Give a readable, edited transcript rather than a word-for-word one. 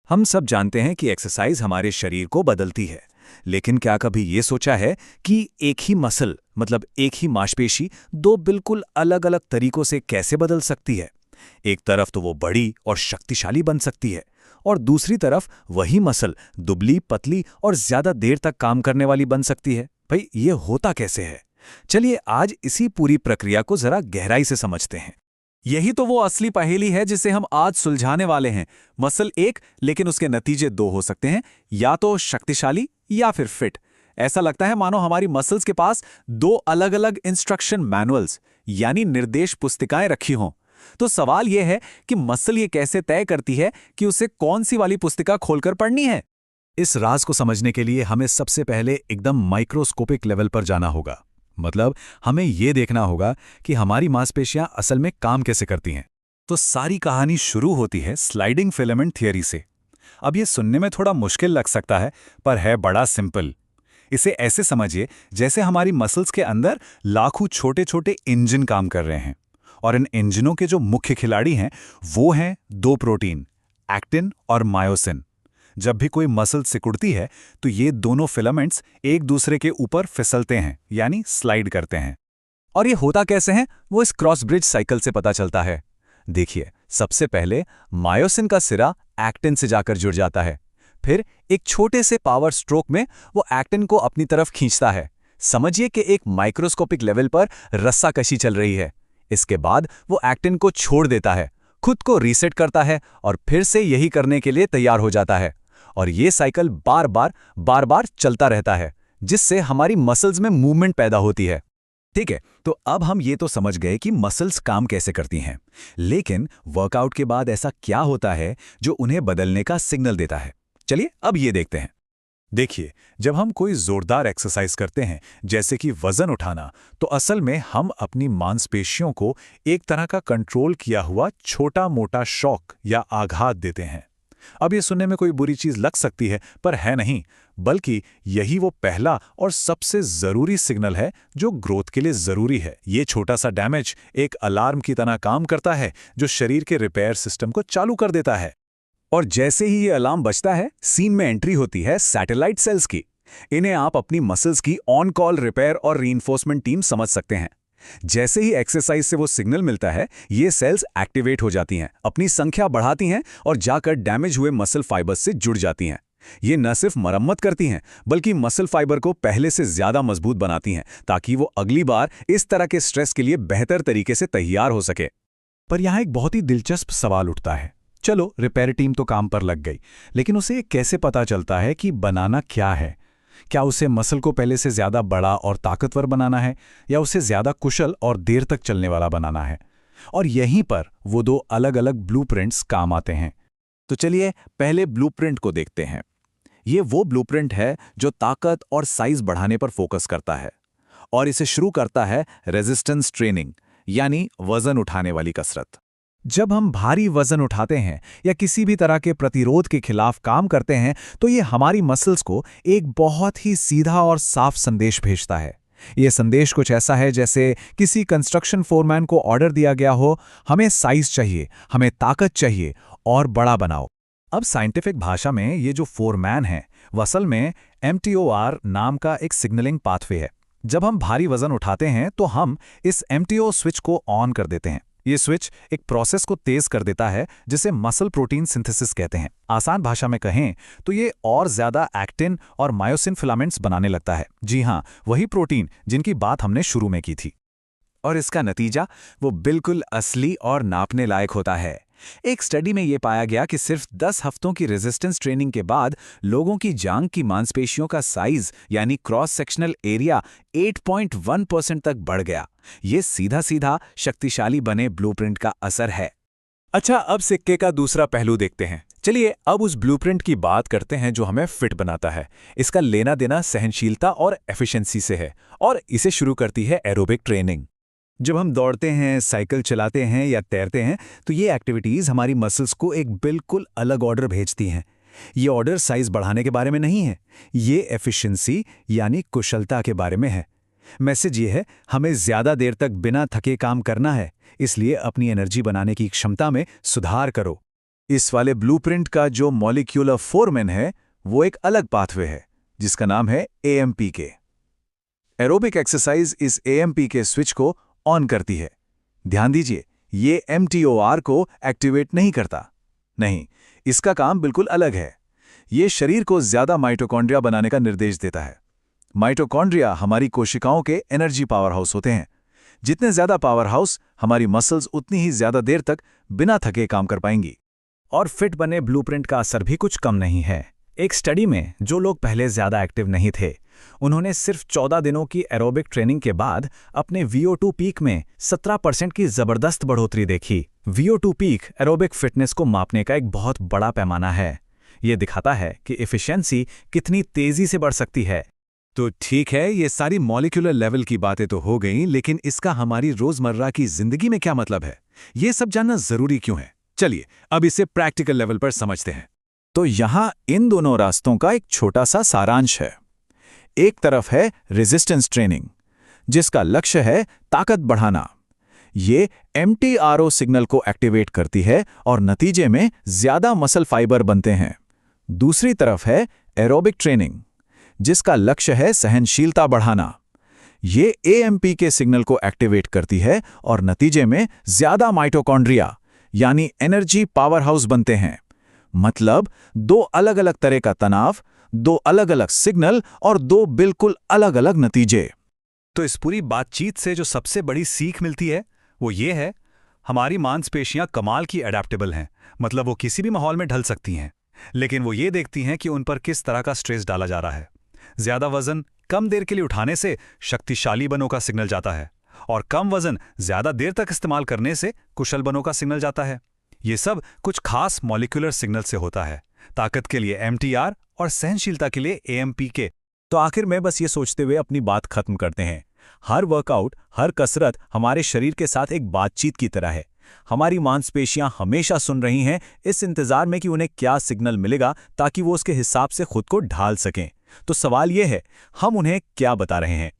हम सब जानते हैं कि एक्सरसाइज हमारे शरीर को बदलती है, लेकिन क्या कभी ये सोचा है कि एक ही मसल मतलब एक ही मांसपेशी दो बिल्कुल अलग-अलग तरीकों से कैसे बदल सकती है? एक तरफ तो वो बड़ी और शक्तिशाली बन सकती है और दूसरी तरफ वही मसल दुबली, पतली और ज्यादा देर तक काम करने वाली बन सकती है। भाई ये होता कैसे है? चलिए आज इसी पूरी प्रक्रिया को जरा गहराई से समझते हैं। यही तो वो असली पहेली है जिसे हम आज सुलझाने वाले हैं। मसल एक, लेकिन उसके नतीजे दो हो सकते हैं, या तो शक्तिशाली या फिर फिट। ऐसा लगता है मानो हमारी मसल्स के पास दो अलग अलग इंस्ट्रक्शन मैनुअल्स यानी निर्देश पुस्तिकाएं रखी हों। तो सवाल यह है कि मसल ये कैसे तय करती है कि उसे कौन सी वाली पुस्तिका खोलकर पढ़नी है। इस राज को समझने के लिए हमें सबसे पहले एकदम माइक्रोस्कोपिक लेवल पर जाना होगा। मतलब हमें ये देखना होगा कि हमारी मांसपेशियां असल में काम कैसे करती हैं। तो सारी कहानी शुरू होती है स्लाइडिंग फिलामेंट थियरी से। अब ये सुनने में थोड़ा मुश्किल लग सकता है, पर है बड़ा सिंपल। इसे ऐसे समझिए जैसे हमारी मसल्स के अंदर लाखों छोटे छोटे इंजन काम कर रहे हैं, और इन इंजनों के जो मुख्य खिलाड़ी हैं वो हैं दो प्रोटीन, एक्टिन और मायोसिन। जब भी कोई मसल सिकुड़ती है तो ये दोनों फिलामेंट्स एक दूसरे के ऊपर फिसलते हैं यानी स्लाइड करते हैं। और ये होता कैसे है वो इस क्रॉस ब्रिज साइकिल से पता चलता है। देखिए, सबसे पहले मायोसिन का सिरा एक्टिन से जाकर जुड़ जाता है। फिर एक छोटे से पावर स्ट्रोक में वो एक्टिन को अपनी तरफ खींचता है। समझिए कि एक माइक्रोस्कोपिक लेवल पर रस्साकशी चल रही है। इसके बाद वो एक्टिन को छोड़ देता है, खुद को रीसेट करता है और फिर से यही करने के लिए तैयार हो जाता है। और ये साइकिल बार बार चलता रहता है, जिससे हमारी मसल्स में मूवमेंट पैदा होती है। ठीक है, तो अब हम ये तो समझ गए कि मसल्स काम कैसे करती हैं, लेकिन वर्कआउट के बाद ऐसा क्या होता है जो उन्हें बदलने का सिग्नल देता है? चलिए अब ये देखते हैं। देखिए, जब हम कोई जोरदार एक्सरसाइज करते हैं जैसे कि वजन उठाना, तो असल में हम अपनी मांसपेशियों को एक तरह का कंट्रोल किया हुआ छोटा मोटा शॉक या आघात देते हैं। अब ये सुनने में कोई बुरी चीज लग सकती है, पर है नहीं, बल्कि यही वो पहला और सबसे जरूरी सिग्नल है जो ग्रोथ के लिए जरूरी है। ये छोटा सा डैमेज एक अलार्म की तरह काम करता है जो शरीर के रिपेयर सिस्टम को चालू कर देता है। और जैसे ही ये अलार्म बजता है, सीन में एंट्री होती है सैटेलाइट सेल्स की। इन्हें आप अपनी मसल्स की ऑन कॉल रिपेयर और रीइंफोर्समेंट टीम समझ सकते हैं। जैसे ही एक्सरसाइज से वो सिग्नल मिलता है, ये सेल्स एक्टिवेट हो जाती हैं, अपनी संख्या बढ़ाती हैं और जाकर डैमेज हुए मसल फाइबर्स से जुड़ जाती हैं। ये न सिर्फ मरम्मत करती हैं, बल्कि मसल फाइबर को पहले से ज्यादा मजबूत बनाती हैं, ताकि वो अगली बार इस तरह के स्ट्रेस के लिए बेहतर तरीके से तैयार हो सके। पर यहाँ एक बहुत ही दिलचस्प सवाल उठता है। चलो, रिपेयर टीम तो काम पर लग गई, लेकिन उसे ये कैसे पता चलता है कि बनाना क्या है? क्या उसे मसल को पहले से ज्यादा बड़ा और ताकतवर बनाना है, या उसे ज्यादा कुशल और देर तक चलने वाला बनाना है? और यहीं पर वो दो अलग अलग ब्लूप्रिंट्स काम आते हैं। तो चलिए पहले ब्लूप्रिंट को देखते हैं। ये वो ब्लूप्रिंट है जो ताकत और साइज बढ़ाने पर फोकस करता है, और इसे शुरू करता है रेजिस्टेंस ट्रेनिंग यानी वजन उठाने वाली कसरत। जब हम भारी वजन उठाते हैं या किसी भी तरह के प्रतिरोध के खिलाफ काम करते हैं, तो ये हमारी मसल्स को एक बहुत ही सीधा और साफ संदेश भेजता है। ये संदेश कुछ ऐसा है जैसे किसी कंस्ट्रक्शन फोरमैन को ऑर्डर दिया गया हो, हमें साइज चाहिए, हमें ताकत चाहिए और बड़ा बनाओ। अब साइंटिफिक भाषा में ये जो फोरमैन है, वो असल में MTOR नाम का एक सिग्नलिंग पाथवे है। जब हम भारी वजन उठाते हैं तो हम इस MTO स्विच को ऑन कर देते हैं। ये स्विच एक प्रोसेस को तेज कर देता है जिसे मसल प्रोटीन सिंथेसिस कहते हैं। आसान भाषा में कहें तो ये और ज्यादा एक्टिन और मायोसिन फिलामेंट्स बनाने लगता है। जी हाँ, वही प्रोटीन जिनकी बात हमने शुरू में की थी। और इसका नतीजा वो बिल्कुल असली और नापने लायक होता है। एक स्टडी में ये पाया गया कि सिर्फ 10 हफ्तों की रेजिस्टेंस ट्रेनिंग के बाद लोगों की जांघ की मांसपेशियों का साइज यानी क्रॉस सेक्शनल एरिया 8.1% तक बढ़ गया। ये सीधा सीधा शक्तिशाली बने ब्लूप्रिंट का असर है। अच्छा, अब सिक्के का दूसरा पहलू देखते हैं। चलिए अब उस ब्लूप्रिंट की बात करते हैं जो हमें फिट बनाता है। इसका लेना देना सहनशीलता और एफिशिएंसी से है, और इसे शुरू करती है एरोबिक ट्रेनिंग। जब हम दौड़ते हैं, साइकिल चलाते हैं या तैरते हैं, तो ये एक्टिविटीज़ हमारी मसल्स को एक बिल्कुल अलग ऑर्डर भेजती हैं। ये ऑर्डर साइज बढ़ाने के बारे में नहीं है, ये एफिशिएंसी यानी कुशलता के बारे में है। मैसेज ये है, हमें ज़्यादा देर तक बिना थके काम करना है, इसलिए अपनी एनर्जी बनाने की क्षमता में सुधार करो। इस वाले ब्लूप्रिंट का जो मॉलिक्यूलर फोरमेन है वो एक अलग पाथवे है जिसका नाम है AMPK। एरोबिक एक्सरसाइज इस AMPK स्विच को ऑन करती है। ध्यान दीजिए, ये mTOR को एक्टिवेट नहीं करता। नहीं, इसका काम बिल्कुल अलग है। ये शरीर को ज्यादा माइटोकॉन्ड्रिया बनाने का निर्देश देता है। माइटोकॉन्ड्रिया हमारी कोशिकाओं के एनर्जी पावर हाउस होते हैं। जितने ज्यादा पावर हाउस, हमारी मसल्स उतनी ही ज्यादा देर तक बिना थके काम कर पाएंगी। और फिट बने ब्लूप्रिंट का असर भी कुछ कम नहीं है। एक स्टडी में जो लोग पहले ज्यादा एक्टिव नहीं थे, उन्होंने सिर्फ 14 दिनों की एरोबिक ट्रेनिंग के बाद अपने VO2 पीक में 17% की जबरदस्त बढ़ोतरी देखी। VO2 पीक एरोबिक फिटनेस को मापने का एक बहुत बड़ा पैमाना है। ये दिखाता है कि एफिशिएंसी कितनी तेजी से बढ़ सकती है। तो ठीक है, ये सारी मॉलिक्यूलर लेवल की बातें तो हो गईं, लेकिन इसका हमारी रोजमर्रा की जिंदगी में क्या मतलब है? ये सब जानना जरूरी क्यों है? चलिए अब इसे प्रैक्टिकल लेवल पर समझते हैं। तो यहाँ इन दोनों रास्तों का एक छोटा सा सारांश है। एक तरफ है रेजिस्टेंस ट्रेनिंग, जिसका लक्ष्य है ताकत बढ़ाना। ये mTOR सिग्नल को एक्टिवेट करती है और नतीजे में ज्यादा मसल फाइबर बनते हैं। दूसरी तरफ है एरोबिक ट्रेनिंग, जिसका लक्ष्य है सहनशीलता बढ़ाना। ये AMPK सिग्नल को एक्टिवेट करती है और नतीजे में ज्यादा माइटोकॉन्ड्रिया यानी एनर्जी पावर हाउस बनते हैं। मतलब दो अलग अलग तरह का तनाव, दो अलग अलग सिग्नल और दो बिल्कुल अलग अलग नतीजे। तो इस पूरी बातचीत से जो सबसे बड़ी सीख मिलती है वो ये है, हमारी मांसपेशियां कमाल की अडेप्टेबल हैं। मतलब वो किसी भी माहौल में ढल सकती हैं, लेकिन वो ये देखती हैं कि उन पर किस तरह का स्ट्रेस डाला जा रहा है। ज्यादा वजन कम देर के लिए उठाने से शक्तिशाली बनों का सिग्नल जाता है, और कम वजन ज्यादा देर तक इस्तेमाल करने से कुशल बनों का सिग्नल जाता है। ये सब कुछ खास मॉलिक्यूलर सिग्नल से होता है। ताकत के लिए mTOR और सहनशीलता के लिए AMPK। तो आखिर में बस ये सोचते हुए अपनी बात खत्म करते हैं। हर वर्कआउट, हर कसरत हमारे शरीर के साथ एक बातचीत की तरह है। हमारी मांसपेशियां हमेशा सुन रही हैं, इस इंतजार में कि उन्हें क्या सिग्नल मिलेगा ताकि वो उसके हिसाब से खुद को ढाल सकें। तो सवाल ये है, हम उन्हें क्या बता रहे हैं?